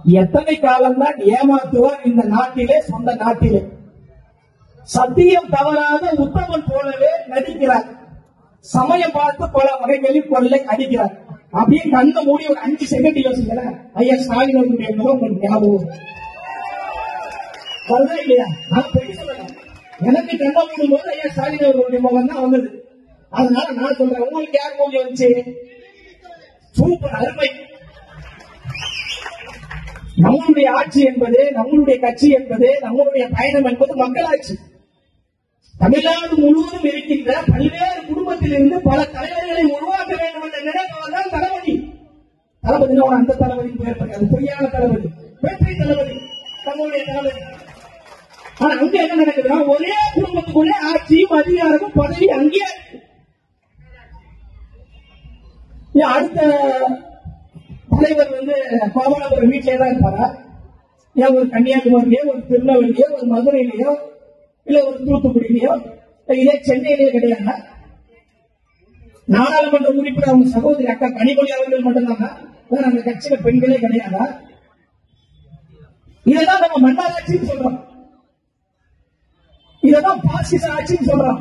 எத்தனை காலம்தான் ஏமாற்றுவார் இந்த நாட்டிலே, சொந்த நாட்டிலே. சத்தியம் தவறாத உத்தமன் போலவே நடிக்கிறார். சமயம் பார்த்து பல வகைகளில் கொள்ளை அடிக்கிறார். அப்படியே கண்ண மூடி ஒரு 5 செகண்ட் யோசிக்கிறேன், ஐயா ஸ்டாலின் அவர்களுடைய முகம் உங்களுக்கு ஞாபகம் வருதா இல்லையா? நான் போய் சொல்லலாம், எனக்கு கண்ண மூடும் போது ஐயா ஸ்டாலின் அவர்களுடைய முகம் தான் வந்தது. அதனால நான் சொல்றேன், உங்களுக்கு யார் மூலம் வந்துச்சு? சூப்பர், அருமை. நம்மளுடைய ஆட்சி என்பது, நம்மளுடைய கட்சி என்பது, நம்மளுடைய பயணம் என்பது மக்களாட்சி. தமிழ்நாடு முழுவதும் இருக்கின்ற பல்வேறு குடும்பத்திலிருந்து பல தலைவர்களை உருவாக்க வேண்டும் என்ற நினைப்பவர் தான் தளபதி. தளபதினா அந்த தளபதி அது பொய்யான தளபதி, வெற்றி தளபதி, நம்முடைய தளபதி. ஆனா அங்க என்ன நடக்குதுன்னா, ஒரே குடும்பத்துக்குள்ளே ஆட்சியும் அதிகாரமும் பதவி அங்கேயே. அடுத்த தலைவர் கோபாலபுரம் வீட்டிலே தான் இருப்பாரா? ஏன் ஒரு கன்னியாகுமரியிலயோ, ஒரு திருநெல்வேலியோ, ஒரு மதுரையிலயோ, இல்ல ஒரு தூத்துக்குடியிலயோ, இதே சென்னையிலேயே கிடையாது. நாடாளுமன்ற உறுப்பினர் அவங்க சகோதரி அக்கா கனிமொழி அவர்கள் மட்டும்தாங்க, வேற அந்த கட்சியில பெண்களே கிடையாதா? இதைதான் நம்ம மன்னராட்சின்னு சொல்றோம், இதைதான் பாசிச ஆட்சின்னு சொல்றோம்,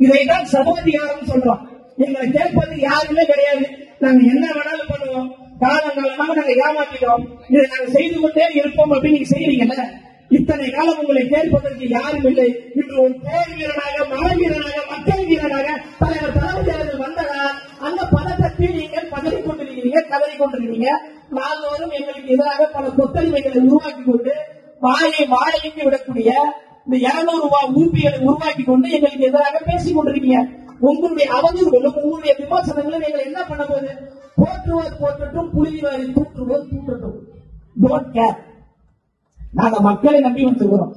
இதைதான் சர்வாதிகாரம் சொல்றோம். எங்களை கேட்பது யாருமே கிடையாது. நாங்க என்ன வேணாலும் பண்ணுவோம், காலங்காலமாக நாங்க ஏமாற்றிட்டோம், இதை நாங்க செய்து கொண்டே இருப்போம் அப்படின்னு நீங்க செய்யறீங்கல்ல. இத்தனை காலம் உங்களை கேட்பதற்கு யாரும் இல்லை. இன்று ஒரு போர் வீரனாக, மர வீரனாக, மக்கள் வீரனாக தலைவர் தளபதி அவர்கள் வந்ததால் அந்த பதட்டத்தில் நீங்கள் பதறிக் கொண்டிருக்கிறீங்க, கதறிக் கொண்டிருக்கிறீங்க. நாள்தோறும் எங்களுக்கு எதிராக பல கொத்தளிமைகளை உருவாக்கி கொண்டு வாழைக்கு விடக்கூடிய இந்த 200 ரூபாய் ஊப்பிகளை உருவாக்கி கொண்டு எங்களுக்கு எதிராக பேசிக் கொண்டிருக்கீங்க. உங்களுடைய அவதூறுகளும் உங்களுடைய விமர்சனங்களும் நீங்கள் என்ன பண்ண போகுது? போற்றுவோர் போற்றட்டும், புலிவாரி தூற்றுவோர் தூற்றட்டும். Don't care. நாங்க மக்களை நம்பி வந்துருக்கிறோம்.